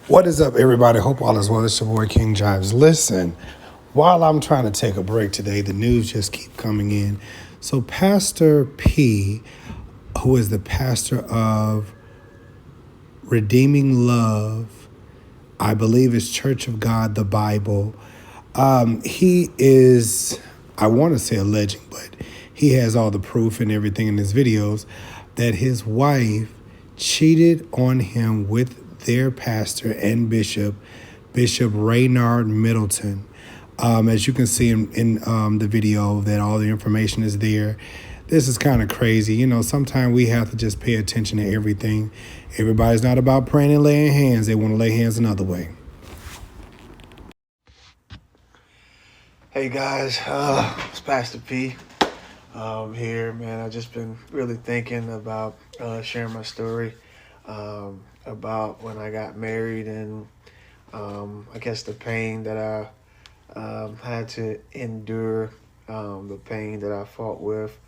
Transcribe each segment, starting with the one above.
What is up, everybody? Hope all is well. It's your boy King Jives. Listen, while I'm trying to take a break today, the news just keep coming in. So Pastor P, who is the pastor of Redeeming Love, I believe is Church of God, the Bible. He is, I want to say alleging, but he has all the proof and everything in his videos that his wife cheated on him with their pastor and bishop, Bishop Raynard Middleton. As you can see in the video, that all the information is there. This is kind of crazy. You know, sometimes we have to just pay attention to everything. Everybody's not about praying and laying hands. They want to lay hands another way. Hey guys, it's Pastor P here, man. I just been really thinking about sharing my story about when I got married and I guess the pain that I had to endure, the pain that I fought with,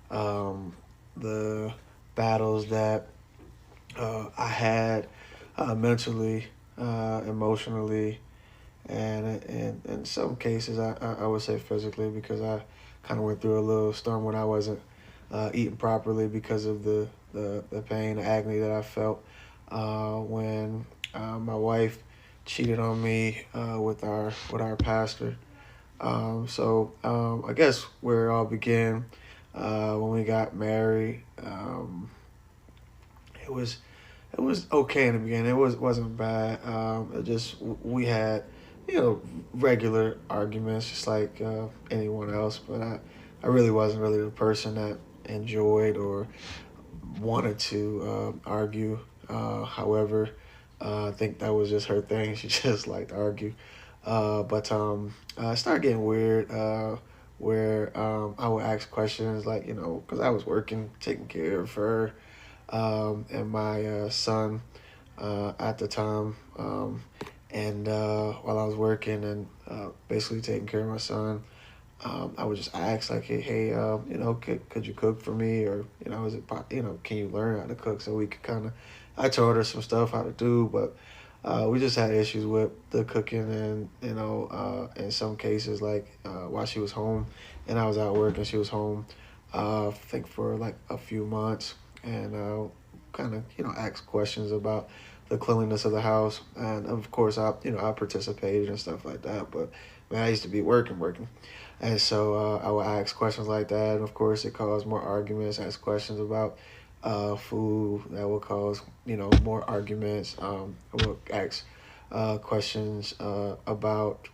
the battles that I had mentally, emotionally, and in some cases I would say physically, because I kind of went through a little storm when I wasn't eating properly because of the pain, the agony that I felt when my wife cheated on me with our pastor. I guess where it all began when we got married. It was okay in the beginning. It wasn't bad. It just we had, regular arguments, just like anyone else. But I really wasn't really the person that enjoyed or wanted to argue. However, I think that was just her thing. She just liked to argue. But it started getting weird. Where I would ask questions like, because I was working, taking care of her and my son at the time. And while I was working and basically taking care of my son, I would just ask like, hey, could you cook for me? Or, is it, can you learn how to cook? So we could kind of, I told her some stuff how to do, but we just had issues with the cooking and, in some cases, like while she was home and I was at work and she was home, I think for like a few months, and kind of, ask questions about the cleanliness of the house. And of course, I participated and stuff like that. But man, I used to be working. And so I would ask questions like that. And of course, it caused more arguments, ask questions about food that would cause, more arguments. I would ask questions about,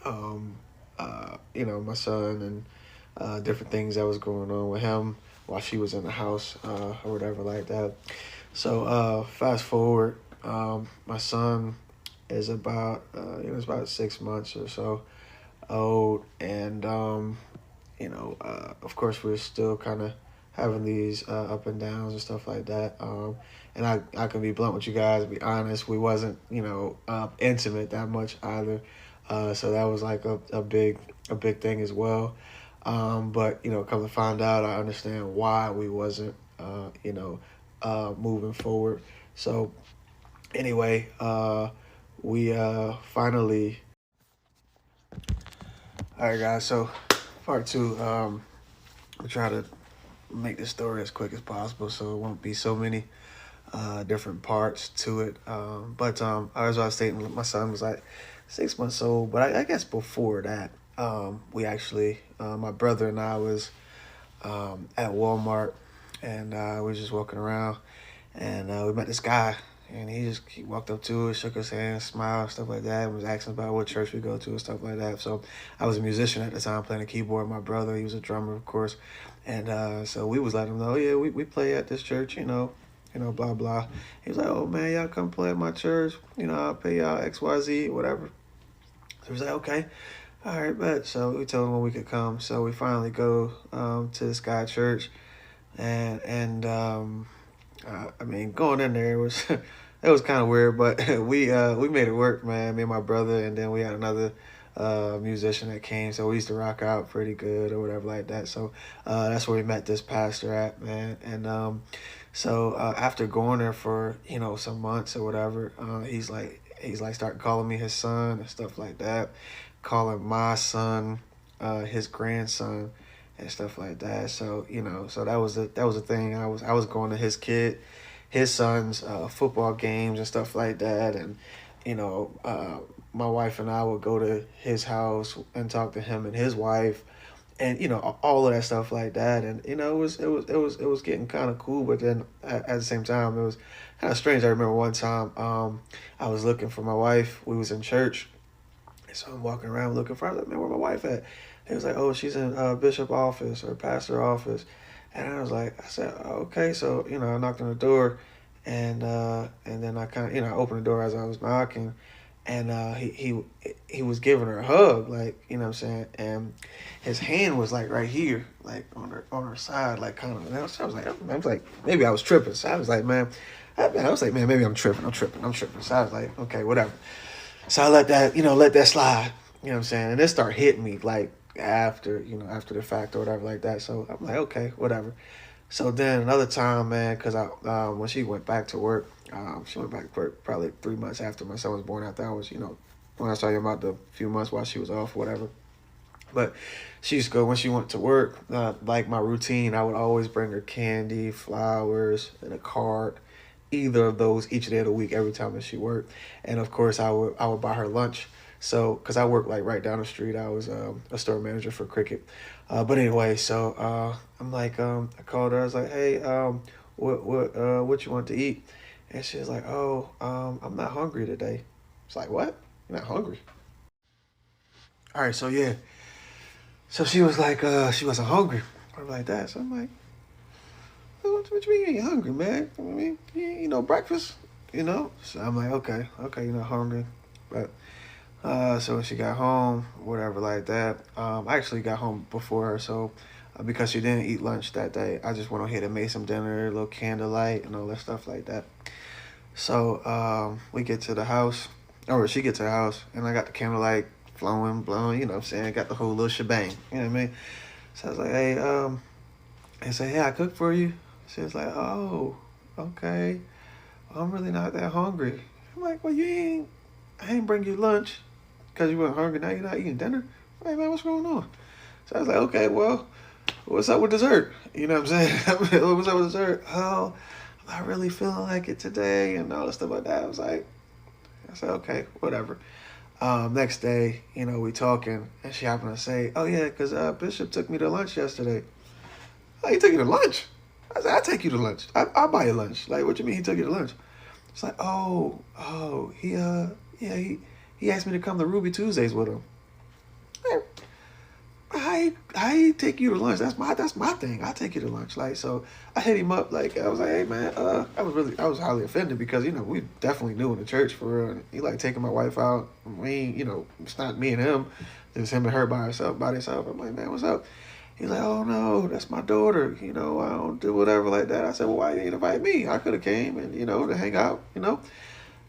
my son and different things that was going on with him while she was in the house or whatever like that. So fast forward, my son is about, it's about 6 months or so old. And, of course, we're still kind of having these up and downs and stuff like that. And I can be blunt with you guys, be honest, we wasn't, intimate that much either. So that was like a big thing as well. But, come to find out, I understand why we wasn't, moving forward. So anyway, we finally, all right, guys, so part two, we'll try to make this story as quick as possible so it won't be so many different parts to it. But as I was stating, my son was like 6 months old, but I guess before that, we actually, my brother and I was at Walmart, and we were just walking around, and we met this guy, and he walked up to us, shook his hand, smiled, stuff like that, and was asking about what church we go to and stuff like that. So I was a musician at the time, playing the keyboard. My brother, he was a drummer, of course. And so we was letting him know, yeah, we play at this church, blah, blah. He was like, oh, man, y'all come play at my church. I'll pay y'all XYZ, whatever. So he was like, okay. All right, bet. So we told him when we could come. So we finally go to this guy church. And I mean, going in there was it was kind of weird, but we made it work, man. Me and my brother, and then we had another musician that came, so we used to rock out pretty good or whatever like that. So that's where we met this pastor at, man. And So after going there for some months or whatever, he's like started calling me his son and stuff like that, calling my son his grandson and stuff like that. So so that was the thing. I was going to his son's football games and stuff like that, and you know my wife and I would go to his house and talk to him and his wife, and all of that stuff like that. And it was getting kind of cool, but then at the same time it was kind of strange. I remember one time I was looking for my wife. We was in church, and so I'm walking around looking for her. I was like, man, where my wife at? He was like, oh, she's in bishop office or pastor office. And I said, okay. So I knocked on the door, and then I kind of I opened the door as I was knocking, and he was giving her a hug, like what I'm saying, and his hand was like right here, like on her side, like kind of. And I was like, maybe I was tripping. So I was like, man, man, maybe I'm tripping. So I was like, okay, whatever. So I let that slide. You know what I'm saying? And it started hitting me like after the fact or whatever like that. So I'm like, okay, whatever. So then another time, man, because when she went back to work, she went back to work probably 3 months after my son was born. After I was, when I was talking about the few months while she was off, whatever. But she used to go when she went to work. Like my routine, I would always bring her candy, flowers, and a card, either of those each day of the week every time that she worked. And of course, I would buy her lunch. So, because I worked like right down the street, I was a store manager for Cricket. But anyway, so I'm like, I called her. I was like, hey, what you want to eat? And she was like, oh, I'm not hungry today. It's like, what? You're not hungry? All right, so yeah. So she was like, she wasn't hungry or like that. So I'm like, what you mean you ain't hungry, man? I mean, breakfast, So I'm like, okay, you're not hungry. But so when she got home, whatever like that, I actually got home before her. So because she didn't eat lunch that day, I just went ahead and made some dinner, a little candlelight, and all that stuff like that. So we get to the house, or she gets to the house, and I got the candlelight flowing, blowing, what I'm saying? Got the whole little shebang, you know what I mean? So I was like, hey, I say, hey, I cooked for you. She was like, oh, okay. Well, I'm really not that hungry. I'm like, well, I ain't bring you lunch because you weren't hungry. Now you're not eating dinner. Hey, man, what's going on? So I was like, okay, well, what's up with dessert? You know what I'm saying? What's up with dessert? Oh, I'm not really feeling like it today and all that stuff like that. I said, okay, whatever. Next day, we talking, and she happened to say, oh, yeah, because Bishop took me to lunch yesterday. Oh, he took you to lunch? I said, I take you to lunch. I'll buy you lunch. Like, what you mean he took you to lunch? It's like, yeah, he asked me to come to Ruby Tuesdays with him. Man, I take you to lunch. That's my thing. I take you to lunch. Like, so I hit him up. Like, I was like, hey man, I was highly offended because we definitely new in the church for real. And he like taking my wife out. It's not me and him. It's him and her by themselves. I'm like, man, what's up? He's like, oh no, that's my daughter. I don't do whatever like that. I said, well, why you didn't invite me? I could have came and to hang out.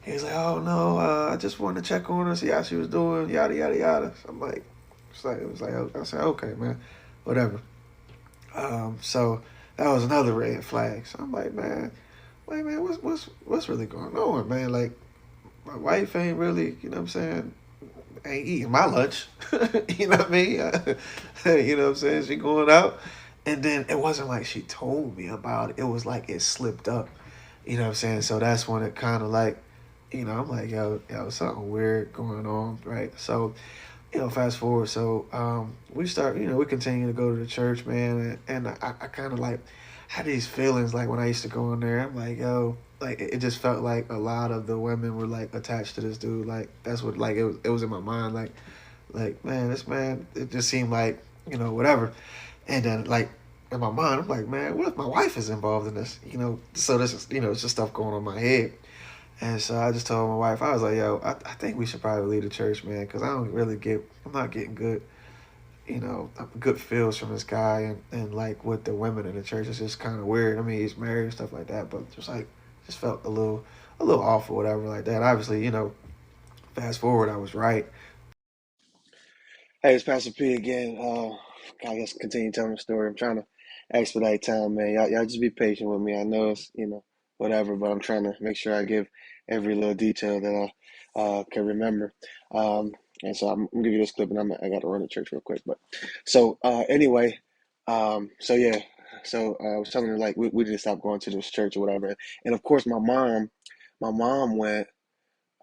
He's like, oh no, I just wanted to check on her, see how she was doing, yada yada yada. So I'm like, it was like I said, okay, man, whatever. So that was another red flag. So I'm like, man, wait, man, what's really going on, man? Like, my wife ain't really, what I'm saying, ain't eating my lunch. You know what I mean? You know what I'm saying? She going out. And then it wasn't like she told me about it. It was like it slipped up. You know what I'm saying? So that's when it kind of like, I'm like, yo, something weird going on, right? So, fast forward. So we start, we continue to go to the church, man. And I kind of like had these feelings like when I used to go in there. I'm like, yo, like it just felt like a lot of the women were like attached to this dude. Like that's what like it was in my mind. Like man, this man, it just seemed like whatever. And then like in my mind, I'm like, man, what if my wife is involved in this? So this is it's just stuff going on in my head. And so I just told my wife, I was like, yo, I think we should probably leave the church, man, because I'm not getting good feels from this guy, and like with the women in the church, it's just kind of weird. I mean, he's married and stuff like that, but just felt a little off or whatever like that. Obviously, fast forward, I was right. Hey, it's Pastor P again. I guess continue telling the story. I'm trying to expedite time, man. Y'all just be patient with me. I know it's, whatever, but I'm trying to make sure I give every little detail that I can remember. Um, and so I'm gonna give you this clip, and I got to run to church real quick. But so anyway, so yeah, so I was telling her like we just stopped going to this church or whatever, and of course my mom went.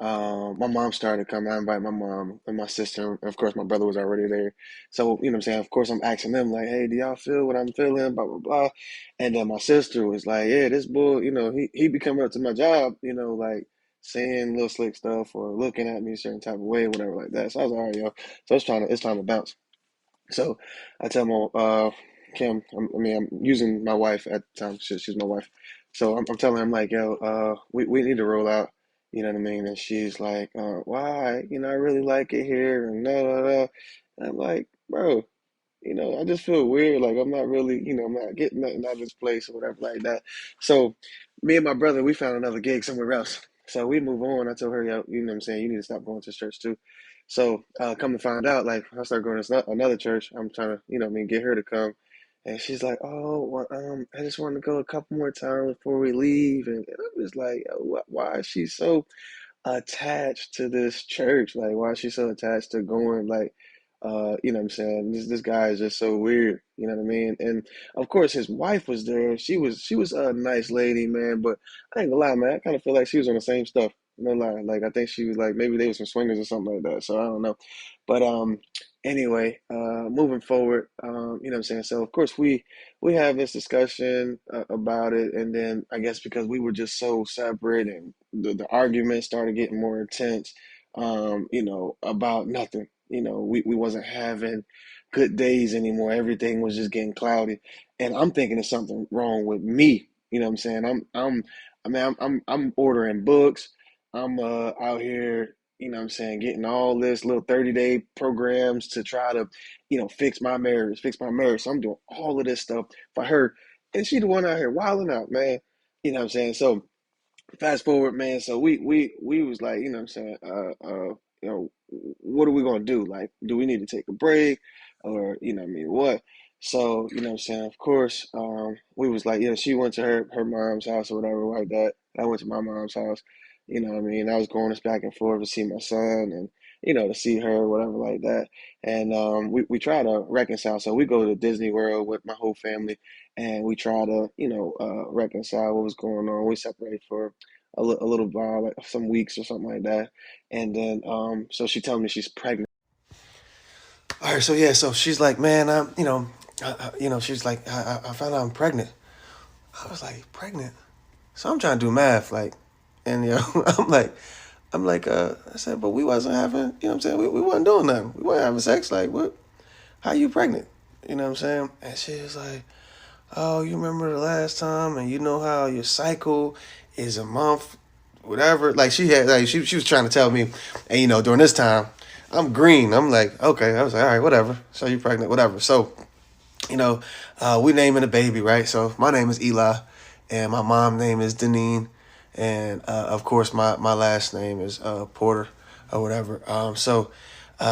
My mom started coming. I invited my mom and my sister. Of course, my brother was already there. So, you know what I'm saying? Of course, I'm asking them, like, hey, do y'all feel what I'm feeling? Blah, blah, blah. And then my sister was like, yeah, this bull, he be coming up to my job, like saying little slick stuff or looking at me a certain type of way, whatever like that. So I was like, all right, yo. So it's time to bounce. So I tell my Kim, I'm using my wife at the time. She's my wife. So I'm telling her, I'm like, yo, we need to roll out. You know what I mean? And she's like, why? I really like it here, and da da da. And I'm like, bro, I just feel weird. Like I'm not really, I'm not getting nothing out of this place or whatever like that. So me and my brother, we found another gig somewhere else. So we move on. I told her, yo, you know what I'm saying? You need to stop going to church too. So come to find out, like I started going to another church. I'm trying to, get her to come. And she's like, oh, well, I just want to go a couple more times before we leave. And I'm just like, why is she so attached to this church? Like, why is she so attached to going? Like, you know what I'm saying? This guy is just so weird. You know what I mean? And of course, his wife was there. She was a nice lady, man. But I ain't gonna lie, man. I kind of feel like she was on the same stuff. No lie. Like I think she was like maybe they were some swingers or something like that. So I don't know. But anyway, moving forward, you know what I'm saying? So of course we have this discussion about it, and then I guess because we were just so separate, and the argument started getting more intense, about nothing. We wasn't having good days anymore. Everything was just getting cloudy, and I'm thinking there's something wrong with me. You know what I'm saying? I'm ordering books. I'm out here, you know what I'm saying, getting all this little 30-day programs to try to, fix my marriage, fix my marriage. So I'm doing all of this stuff for her. And she the one out here wilding out, man. You know what I'm saying? So fast forward, man. So we was like, you know what I'm saying, what are we gonna do? Like, do we need to take a break, or what I mean, what? So you know what I'm saying. Of course, we was like, she went to her mom's house or whatever like that. I went to my mom's house. You know what I mean. I was going us back and forth to see my son and to see her, whatever like that. And we try to reconcile. So we go to Disney World with my whole family, and we try to reconcile what was going on. We separate for a little while, like some weeks or something like that. And then, so she tells me she's pregnant. All right, so yeah, so she's like, man, she's like, I found out I'm pregnant. I was like, pregnant? So I'm trying to do math, like, and I said, but we wasn't having, what I'm saying, we wasn't doing nothing. We weren't having sex. Like, what? How you pregnant? You know what I'm saying? And she was like, oh, you remember the last time, and you know how your cycle is a month, whatever. Like she was trying to tell me, and during this time, I'm green. I'm like, okay. I was like, all right, whatever. So you pregnant, whatever. So, we naming the baby, right? So my name is Eli, and my mom name is Deneen, and of course my last name is Porter or whatever.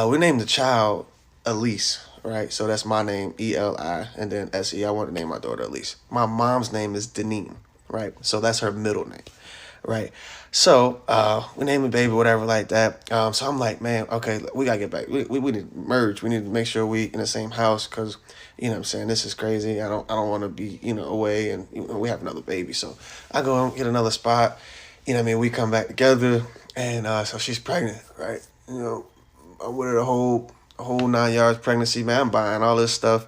We named the child Elise, right? So that's my name, Eli, and then S-E. I want to name my daughter Elise. My mom's name is Deneen, right? So that's her middle name, right? So we name the baby, whatever, like that. So I'm like, man, okay, we gotta get back. We need to merge. We need to make sure we in the same house because what I'm saying, this is crazy. I don't want to be away, and we have another baby. So I go and get another spot. What I mean, we come back together, and so she's pregnant, right? I'm with her the whole 9 yards pregnancy, man. I'm buying all this stuff,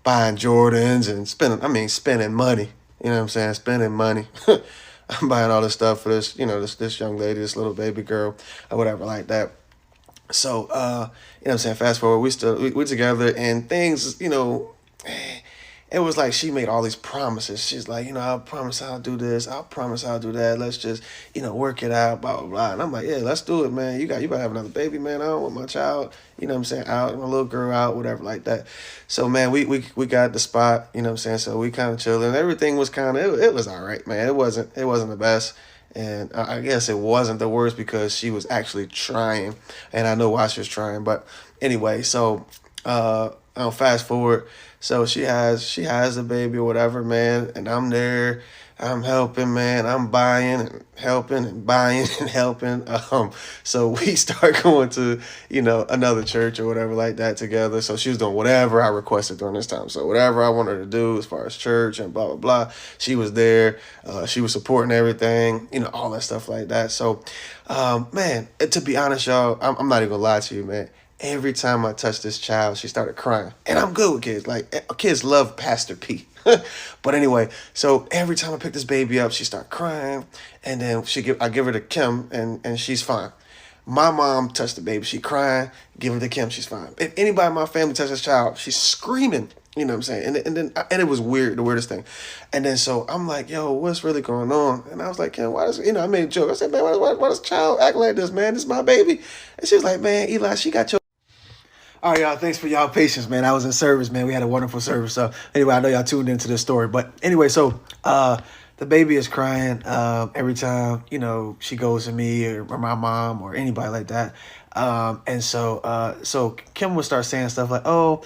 buying Jordans and spending money. You know what I'm saying? Spending money. I'm buying all this stuff for this, this young lady, this little baby girl, or whatever like that. So, what I'm saying? Fast forward, we together, and things, it was like she made all these promises. She's like, I promise I'll do this. I'll promise I'll do that. Let's just, work it out, blah, blah, blah. And I'm like, yeah, let's do it, man. You better have another baby, man. I don't want my child, out, my little girl out, whatever like that. So, man, we got the spot, so we kind of chilling. Everything was kind of, it was all right, man. It wasn't the best. And I guess it wasn't the worst because she was actually trying. And I know why she was trying. But anyway, so fast forward. So she has a baby or whatever, man, and I'm there. I'm helping, man. I'm buying and helping and buying and helping. So we start going to, another church or whatever like that together. So she was doing whatever I requested during this time. So whatever I wanted her to do as far as church and blah blah blah, she was there. She was supporting everything, all that stuff like that. So, man, to be honest, y'all, I'm not even gonna lie to you, man. Every time I touched this child, she started crying. And I'm good with kids. Like, kids love Pastor P. But anyway, so every time I pick this baby up, she start crying. And then I give her to Kim, and she's fine. My mom touched the baby. She crying. Give her to Kim. She's fine. If anybody in my family touches this child, she's screaming. You know what I'm saying? And it was weird, the weirdest thing. And then so I'm like, yo, what's really going on? And I was like, Kim, why does, I made a joke. I said, man, why does child act like this, man? This is my baby. And she was like, man, Eli, she got your... All right, y'all. Thanks for y'all patience, man. I was in service, man. We had a wonderful service. So anyway, I know y'all tuned into this story, but anyway, so the baby is crying every time she goes to me or my mom or anybody like that. And so Kim would start saying stuff like, "Oh,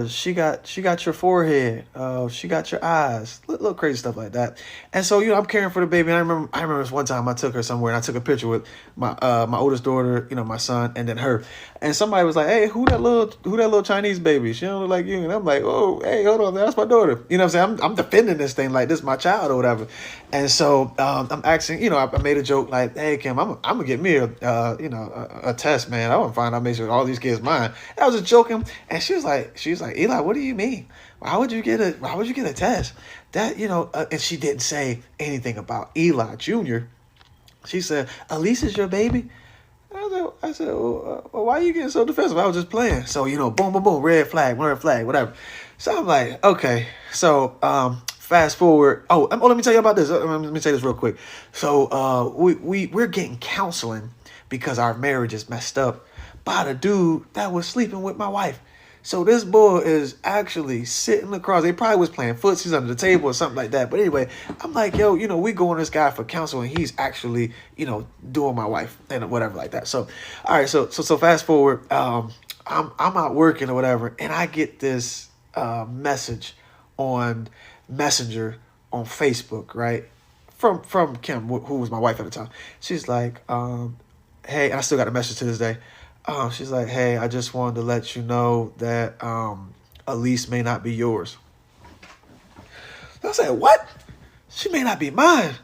she got your forehead. Oh, she got your eyes." Little crazy stuff like that. And so I'm caring for the baby. And I remember this one time I took her somewhere and I took a picture with my oldest daughter, my son, and then her. And somebody was like, "Hey, who that little Chinese baby? She don't look like you." And I'm like, "Oh, hey, hold on, that's my daughter." You know what I'm saying? I'm defending this thing like this is my child or whatever. And so I'm asking, I made a joke like, "Hey, Kim, I'm gonna get me a test, man. I want to find out, make sure all these kids mine." And I was just joking, and she was like, "Eli, what do you mean? Why would you get a test?" That and she didn't say anything about Eli Jr. She said, "Elise is your baby." I said, well, why are you getting so defensive? I was just playing. So, boom, boom, boom, red flag, whatever. So I'm like, okay. So fast forward. Let me tell you about this. Let me say this real quick. So we're getting counseling because our marriage is messed up by the dude that was sleeping with my wife. So this boy is actually sitting across. They probably was playing footsies under the table or something like that. But anyway, I'm like, yo, we going to this guy for counsel, and he's actually, doing my wife and whatever like that. So, all right, so fast forward. I'm out working or whatever, and I get this message on Messenger on Facebook, right, from Kim, who was my wife at the time. She's like, hey, and I still got a message to this day. She's like, "Hey, I just wanted to let you know that Elise may not be yours." I was like, "What? She may not be mine."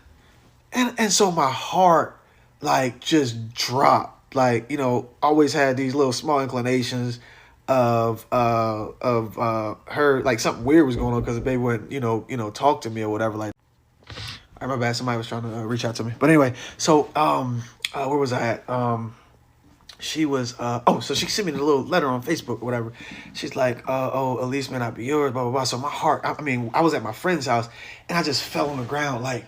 And so my heart just dropped. Always had these little small inclinations of her, like something weird was going on because the baby wouldn't talk to me or whatever. Like, all right, my bad. Somebody was trying to reach out to me. But anyway, so where was I at? She was, so she sent me the little letter on Facebook or whatever. She's like, Elise may not be yours, blah, blah, blah. So my heart, I was at my friend's house and I just fell on the ground, like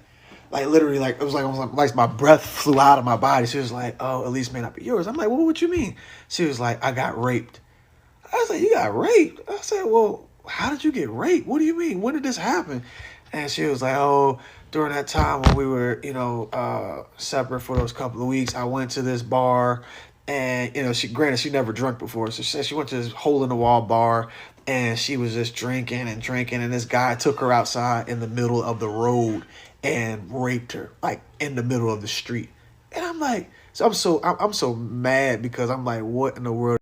literally, it was like my breath flew out of my body. She was like, "Oh, Elise may not be yours." I'm like, "Well, what you mean?" She was like, "I got raped." I was like, "You got raped?" I said, "Well, how did you get raped? What do you mean? When did this happen?" And she was like, "Oh, during that time when we were, separate for those couple of weeks, I went to this bar. And, she never drunk before. So she said she went to this hole in the wall bar and she was just drinking. And this guy took her outside in the middle of the road and raped her, like in the middle of the street." And I'm like, I'm so mad because I'm like, what in the world?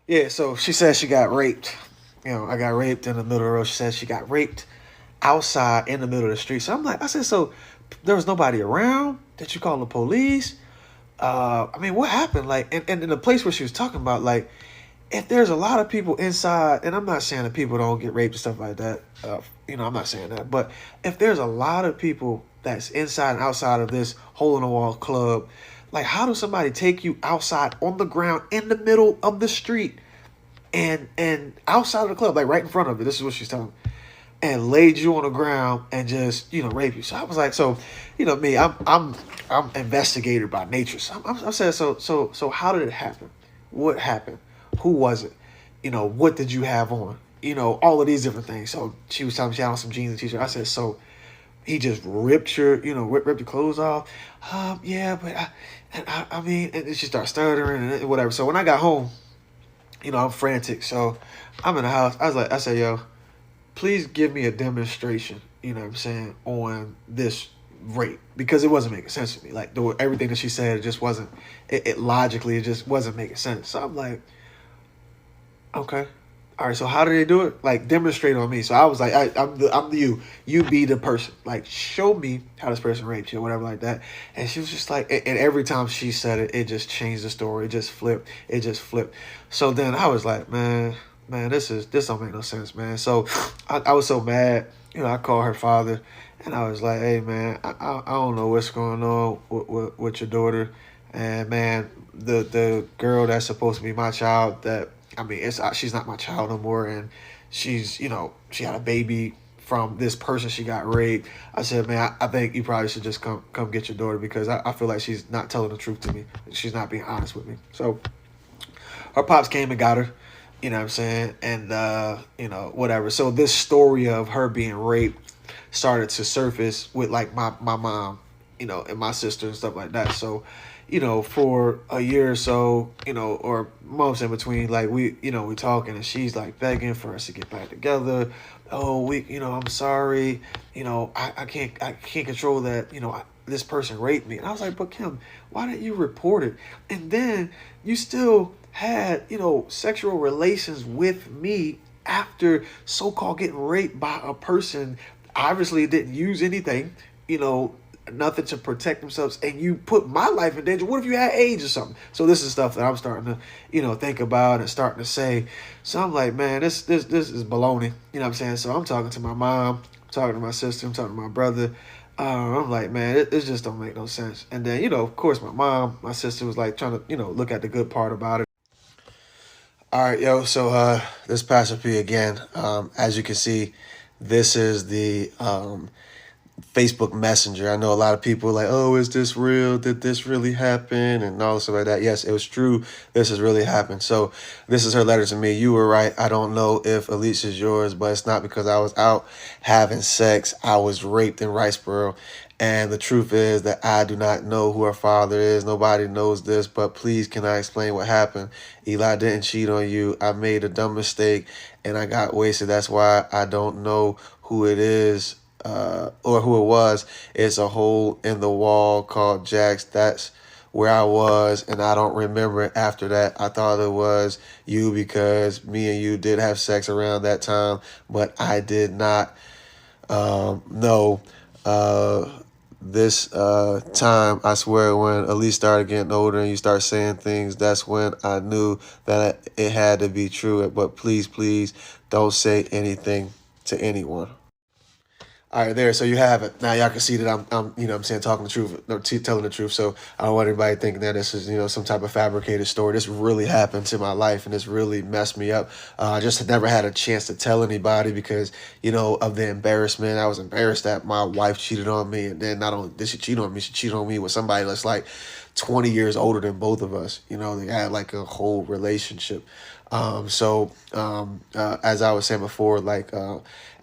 Yeah. So she said she got raped. I got raped in the middle of the road. She said she got raped outside in the middle of the street. So I said, so there was nobody around? Did you call the police? What happened? And in the place where she was talking about, if there's a lot of people inside, and I'm not saying that people don't get raped and stuff like that, I'm not saying that, but if there's a lot of people that's inside and outside of this hole in the wall club, how does somebody take you outside on the ground in the middle of the street and outside of the club, right in front of it? This is what she's telling me. And laid you on the ground and just, rape you. So I was like, me, I'm investigator by nature. So I said, so how did it happen? What happened? Who was it? What did you have on? All of these different things. So she was telling me she had on some jeans and t-shirt. I said, so he just ripped your, ripped your clothes off. Yeah, but and she started stuttering and whatever. So when I got home, I'm frantic. So I'm in the house. I said, yo, please give me a demonstration, you know what I'm saying, on this rate, because it wasn't making sense to me. Like everything that she said, it just wasn't, it logically, it just wasn't making sense. So I'm like, okay. All right, so how do they do it? Like, demonstrate on me. So I was like, I'm the you be the person. Like, show me how this person raped you or whatever like that. And she was just like, and every time she said it, it just changed the story. It just flipped. It just flipped. So then I was like, man, this don't make no sense, man. So I was so mad. I called her father, and I was like, hey, man, I don't know what's going on with your daughter, and man, the girl that's supposed to be my child, that I mean, she's not my child no more, and she's, she had a baby from this person she got raped. I said, man, I think you probably should just come get your daughter, because I feel like she's not telling the truth to me. She's not being honest with me. So her pops came and got her, you know what I'm saying, and whatever. So this story of her being raped started to surface with like my mom, and my sister and stuff like that. So for a year or so, or months in between, like we talking, and she's like begging for us to get back together. Oh, I'm sorry. I can't control that. This person raped me. And I was like, but Kim, why didn't you report it? And then you still had, sexual relations with me after so-called getting raped by a person obviously didn't use anything, nothing to protect themselves, and you put my life in danger. What if you had AIDS or something? So this is stuff that I'm starting to, think about and starting to say. So I'm like, man, this is baloney. You know what I'm saying? So I'm talking to my mom, I'm talking to my sister, I'm talking to my brother. I'm like, man, it just don't make no sense. And then, of course, my sister was like trying to, look at the good part about it. All right, yo. So this Pastor P again. As you can see, this is the Facebook Messenger. I know a lot of people are like, oh, is this real? Did this really happen? And all stuff like that. Yes, it was true. This has really happened. So this is her letter to me. You were right. I don't know if Alicia's yours, but it's not because I was out having sex. I was raped in Riceboro. And the truth is that I do not know who her father is. Nobody knows this, but please, can I explain what happened? Eli didn't cheat on you. I made a dumb mistake and I got wasted. That's why I don't know who it is. Or who it was. It's a hole in the wall called Jack's. That's where I was, and I don't remember it after that. I thought it was you because me and you did have sex around that time, but I did not know. This time, I swear, when Elise started getting older and you start saying things, that's when I knew that it had to be true. But please, don't say anything to anyone. All right, there. So you have it. Now y'all can see that I'm what I'm saying, talking the truth, or telling the truth. So I don't want anybody thinking that this is, some type of fabricated story. This really happened to my life, and this really messed me up. I just never had a chance to tell anybody because, of the embarrassment. I was embarrassed that my wife cheated on me, and then not only did she cheat on me, she cheated on me with somebody that's like 20 years older than both of us. They had like a whole relationship. As I was saying before, like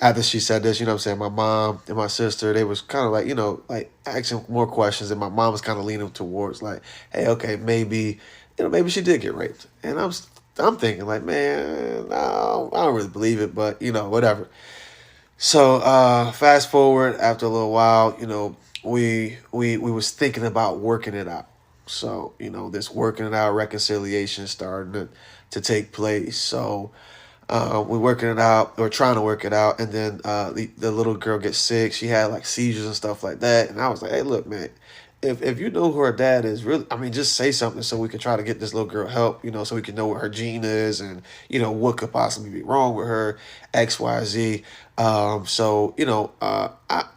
after she said this, what I'm saying, my mom and my sister, they was kind of like, like asking more questions, and my mom was kind of leaning towards like, hey, okay, maybe, maybe she did get raped. And I'm thinking like, man, no, I don't really believe it, but whatever. So fast forward after a little while, we was thinking about working it out. So, this working it out, reconciliation starting to take place. So we're working it out, or trying to work it out, and then the little girl gets sick. She had like seizures and stuff like that. And I was like, hey, look, man, if you know who her dad is, really, I mean, just say something so we can try to get this little girl help, so we can know what her gene is and, what could possibly be wrong with her, X, Y, Z. I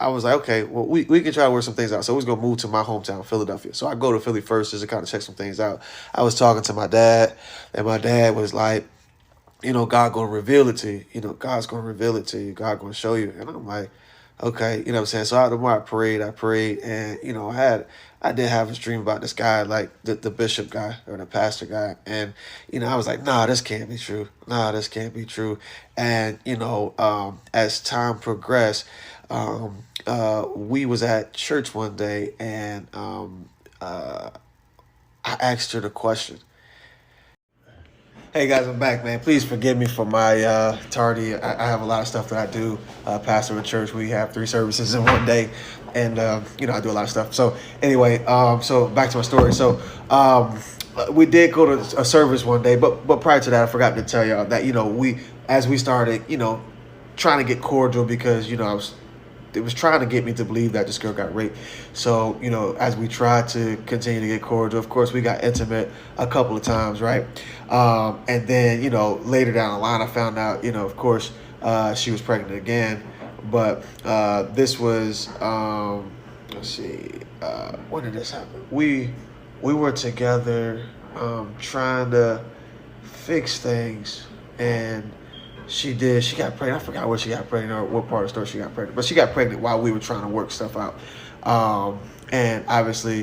was like, okay, well, we can try to work some things out. So we was going to move to my hometown, Philadelphia. So I go to Philly first just to kind of check some things out. I was talking to my dad, and my dad was like, God going to reveal it to you. God's going to reveal it to you. God going to show you. And I'm like, okay, what I'm saying? So the more I prayed, and, I did have a dream about this guy, like the bishop guy or the pastor guy. And, I was like, nah, this can't be true. Nah, this can't be true. And, as time progressed, we was at church one day, and I asked her the question. Hey guys, I'm back, man. Please forgive me for my tardy. I have a lot of stuff that I do. Pastor of a church, we have 3 services in one day, and I do a lot of stuff. So anyway, so back to my story. So we did go to a service one day, but prior to that, I forgot to tell y'all that as we started, trying to get cordial because it was trying to get me to believe that this girl got raped. So, as we tried to continue to get cordial, of course, we got intimate a couple of times, right? And then, later down the line, I found out, of course, she was pregnant again. But this was, let's see, when did this happen? We were together trying to fix things, and she got pregnant. I forgot where she got pregnant or what part of the story she got pregnant. But she got pregnant while we were trying to work stuff out. And obviously,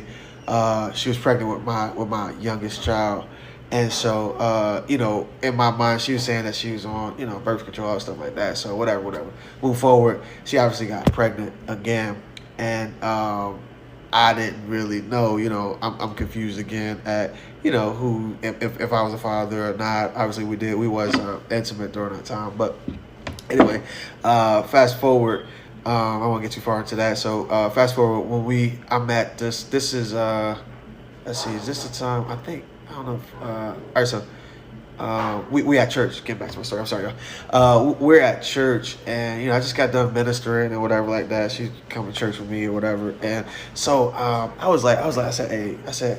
she was pregnant with my youngest child. And so, in my mind, she was saying that she was on, birth control and stuff like that. So whatever. Move forward. She obviously got pregnant again. And I didn't really know, I'm confused again at, who, if I was a father or not. Obviously we was intimate during that time. But anyway, fast forward, I won't get too far into that. So fast forward when I met this is, let's see, is this the time? I don't know if, all right, so we at church. Getting back to my story. I'm sorry, y'all. We're at church, and I just got done ministering and whatever like that. She come to church with me or whatever, and so I said,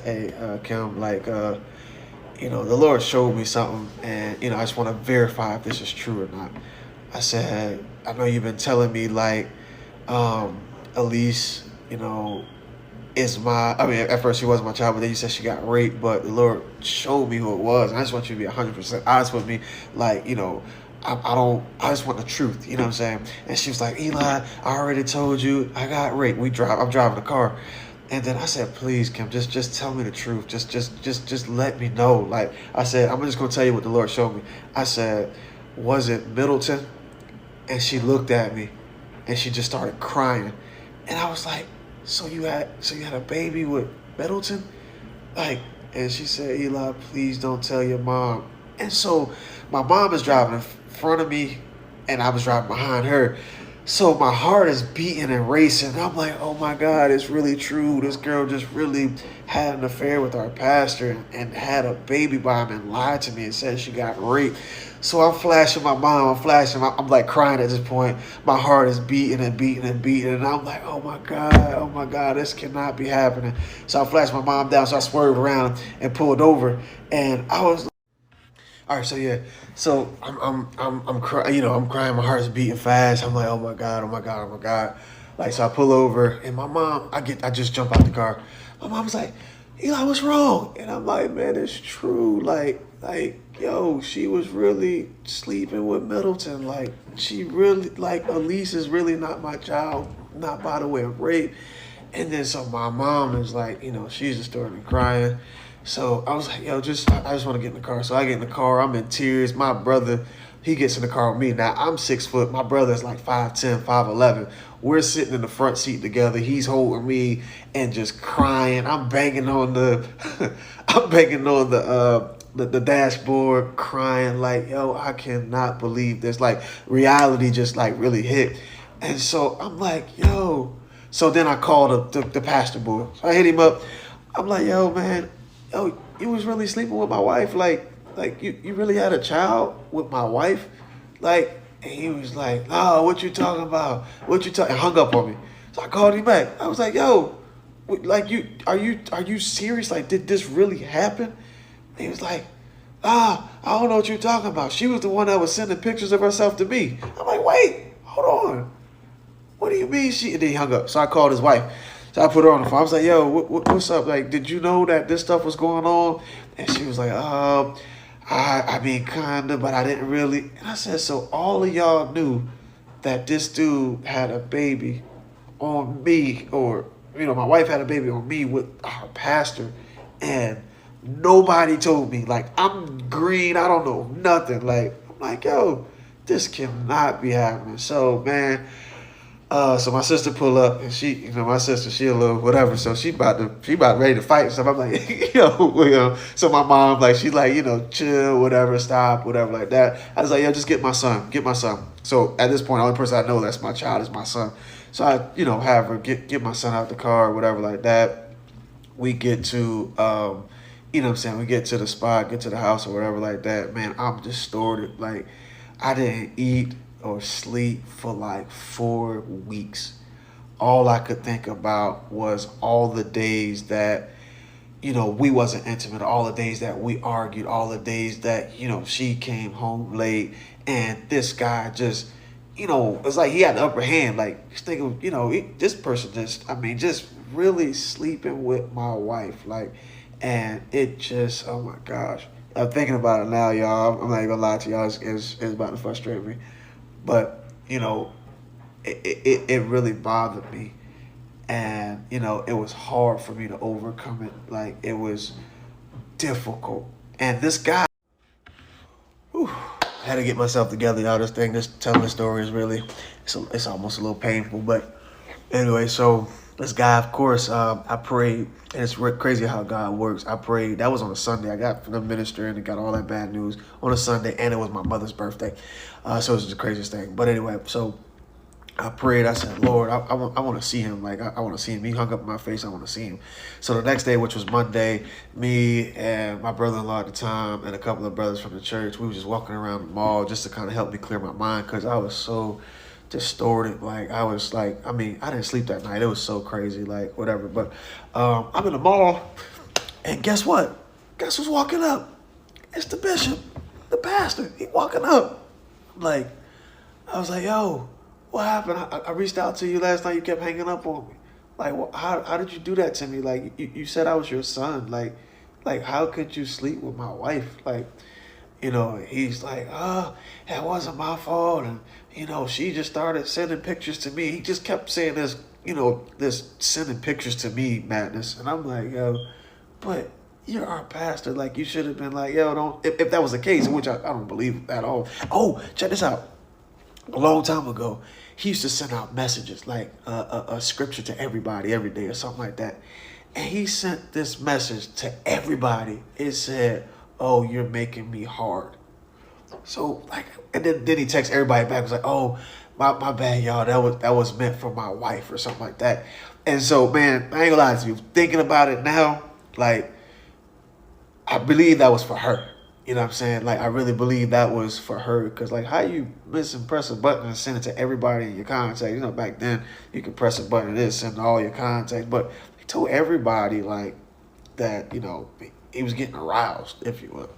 hey, Kim, like, the Lord showed me something, and I just want to verify if this is true or not. I said, I know you've been telling me like, Elise, at first she wasn't my child, but then you said she got raped, but the Lord showed me who it was. And I just want you to be 100% honest with me. Like, I just want the truth, you know what I'm saying? And she was like, Eli, I already told you I got raped. I'm driving a car. And then I said, please, Kim, just tell me the truth. Just let me know. Like I said, I'm just going to tell you what the Lord showed me. I said, was it Middleton? And she looked at me and she just started crying. And I was like, So you had a baby with Middleton? Like, and she said, Eli, please don't tell your mom. And so my mom is driving in front of me and I was driving behind her. So my heart is beating and racing. I'm like, oh my God, it's really true. This girl just really had an affair with our pastor and had a baby by him and lied to me and said she got raped. So I'm flashing my mom. I'm like crying at this point. My heart is beating and beating and beating. And I'm like, oh my God, this cannot be happening. So I flashed my mom down. So I swerved around and pulled over. And I was, all right, so yeah. So I'm crying, I'm crying. My heart's beating fast. I'm like, oh my God. Like, so I pull over and my mom, I just jump out the car. My mom's like, Eli, what's wrong? And I'm like, man, it's true. Like, yo, she was really sleeping with Middleton. Like, she really, like, Elise is really not my child, not by the way of rape. And then so my mom is like, she's just starting crying. So I was like, yo, I just want to get in the car. So I get in the car. I'm in tears. My brother, he gets in the car with me. Now, I'm 6 foot. My brother's like 5'10", 5'11". We're sitting in the front seat together. He's holding me and just crying. I'm banging on the the dashboard, crying like, yo, I cannot believe this. Like, reality just like really hit. And so I'm like, yo. So then I called the pastor boy. So I hit him up. I'm like, yo, man, you was really sleeping with my wife? Like you really had a child with my wife? Like, and he was like, no, what you talking about? And hung up on me. So I called him back. I was like, yo, like, are you serious? Like, did this really happen? And he was like, I don't know what you're talking about. She was the one that was sending pictures of herself to me. I'm like, wait, hold on. What do you mean she? And then he hung up. So I called his wife. So I put her on the phone. I was like, yo, what's up? Like, did you know that this stuff was going on? And she was like, I mean, kind of, but I didn't really. And I said, so all of y'all knew that this dude had a baby on me, or, my wife had a baby on me with our pastor, and nobody told me. Like, I'm green. I don't know nothing. Like, I'm like, yo, this cannot be happening. So, man, So my sister pull up, and my sister, she a little whatever, so she about ready to fight and stuff. I'm like, So my mom, like, she's like, chill, whatever, stop, whatever, like that. I was like, yo, just get my son, get my son. So at this point, the only person I know that's my child is my son. So I, have her get my son out the car, whatever, like that. We get to, what I'm saying, we get to the spot, get to the house or whatever, like that. Man, I'm distorted. Like, I didn't eat or sleep for like 4 weeks. All I could think about was all the days that, we wasn't intimate, all the days that we argued, all the days that, she came home late and this guy just, it's like he had the upper hand. Like, just thinking, this person just really sleeping with my wife. Like, and it just, oh my gosh. I'm thinking about it now, y'all. I'm not even gonna lie to y'all. It's about to frustrate me. But, it really bothered me. And, it was hard for me to overcome it. Like, it was difficult. And this guy, whew, I had to get myself together, y'all. This telling the story is really, it's almost a little painful. But anyway, so this guy, of course, I prayed. And it's crazy how God works. I prayed. That was on a Sunday. I got from the minister and got all that bad news on a Sunday. And it was my mother's birthday. So it was the craziest thing. But anyway, so I prayed. I said, Lord, I want to see him. Like, I want to see him. He hung up in my face. I want to see him. So the next day, which was Monday, me and my brother-in-law at the time and a couple of brothers from the church, we were just walking around the mall just to kind of help me clear my mind because I was so distorted. Like, I was like, I didn't sleep that night. It was so crazy, like, whatever. But I'm in the mall, and guess what? Guess who's walking up? It's the bishop, the pastor. He walking up. Like, I was like, yo, what happened? I reached out to you last night. You kept hanging up on me. Like, how did you do that to me? Like, you said I was your son. Like, how could you sleep with my wife? Like, he's like, that wasn't my fault. And, she just started sending pictures to me. He just kept saying this, this sending pictures to me madness. And I'm like, yo, but you're our pastor. Like, you should have been like, yo, don't, if that was the case, which I don't believe at all. Oh, check this out. A long time ago, he used to send out messages like a scripture to everybody every day or something like that. And he sent this message to everybody. It said, oh, you're making me hard. So, like, and then he texts everybody back. It was like, oh, my bad, y'all. That was meant for my wife or something like that. And so, man, I ain't gonna lie to you. Thinking about it now, like, I believe that was for her. You know what I'm saying? Like, I really believe that was for her. Because, like, how you press a button and send it to everybody in your contact? Back then, you could press a button and it send to all your contacts. But he told everybody, like, that, he was getting aroused, if you will.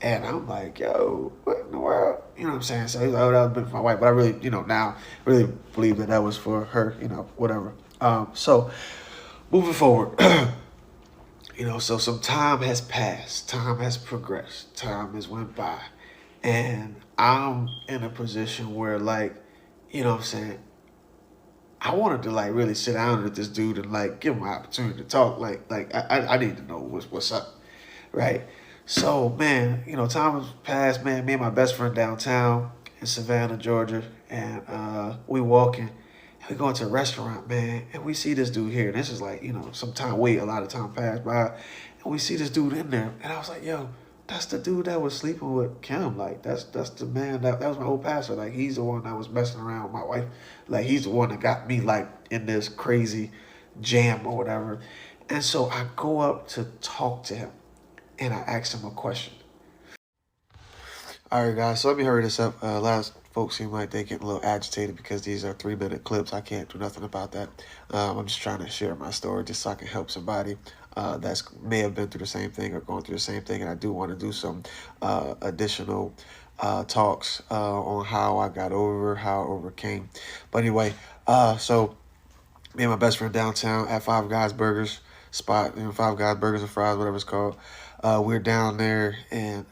And I'm like, yo, what in the world? You know what I'm saying? So he's like, oh, that was for my wife. But I really, now really believe that was for her, whatever. So moving forward, so some time has passed. Time has progressed. Time has went by. And I'm in a position where, like, what I'm saying? I wanted to, like, really sit down with this dude and, like, give him an opportunity to talk. Like I need to know what's up, right? So, man, time has passed, man. Me and my best friend downtown in Savannah, Georgia, and we walking, and we going to a restaurant, man, and we see this dude here. And this is like, a lot of time passed by, and we see this dude in there, and I was like, yo, that's the dude that was sleeping with Kim. Like, that's the man that was my old pastor. Like, he's the one that was messing around with my wife. Like, he's the one that got me, like, in this crazy jam or whatever. And so I go up to talk to him. And I asked him a question. All right, guys, so let me hurry this up. A lot of folks seem like they get a little agitated because these are 3-minute clips. I can't do nothing about that. I'm just trying to share my story just so I can help somebody that may have been through the same thing or going through the same thing. And I do want to do some additional talks on how I got over, how I overcame. But anyway, so me and my best friend downtown at Five Guys Burgers spot, Five Guys Burgers and Fries, whatever it's called. We're down there, and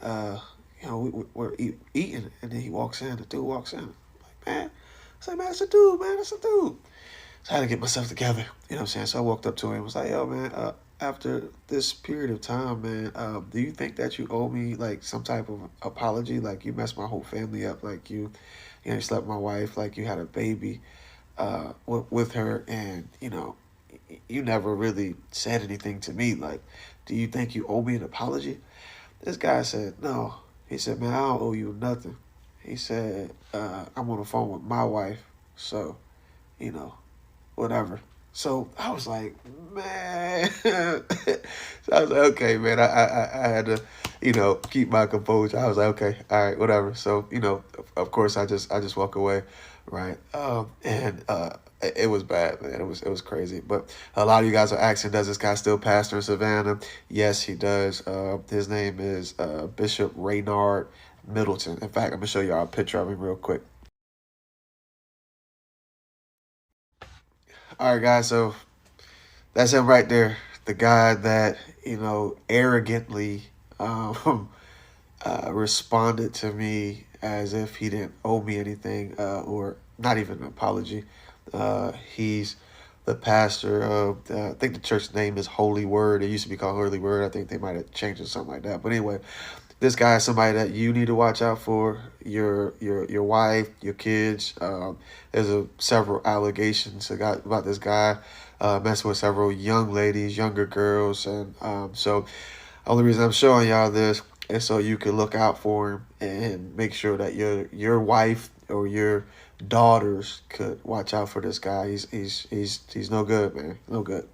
we're eating, and then he walks in. The dude walks in. I'm like, man, that's a dude, man, that's a dude. So I had to get myself together. You know what I'm saying? So I walked up to him and was like, yo, man, after this period of time, man, do you think that you owe me, like, some type of apology? Like, you messed my whole family up. Like, you slept with my wife. Like, you had a baby. with her, and you never really said anything to me. Like, do you think you owe me an apology? This guy said, no. He said, man, I don't owe you nothing. He said, I'm on the phone with my wife, so, you know, whatever. So I was like, man. So I was like, okay, man. I had to, keep my composure. I was like, okay, all right, whatever. So of course, I just walk away, right? And it was bad, man. It was crazy. But a lot of you guys are asking, does this guy still pastor in Savannah? Yes, he does. His name is Bishop Raynard Middleton. In fact, I'm gonna show y'all a picture of him real quick. All right, guys. So that's him right there. The guy that arrogantly responded to me as if he didn't owe me anything, or not even an apology. He's the pastor of, I think the church name is Holy Word. It used to be called Holy Word. I think they might have changed it, something like that. But anyway, this guy is somebody that you need to watch out for. Your wife, your kids. There's several allegations about this guy messing with several young ladies, younger girls, and so only reason I'm showing y'all this is so you can look out for him and make sure that your wife or your daughters could watch out for this guy. He's no good, man. No good.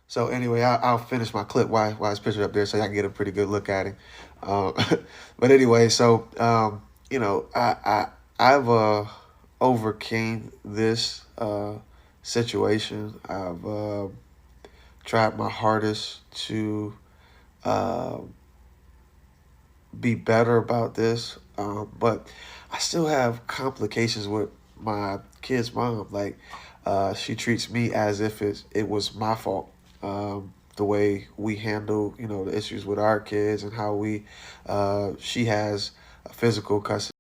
So anyway, I'll finish my clip while it's pictured up there so y'all can get a pretty good look at him. Um, but anyway, so I've overcame this situation. I've tried my hardest to uh, be better about this, but I still have complications with my kid's mom. Like, she treats me as if it was my fault. The way we handle, the issues with our kids, and how she has a physical custody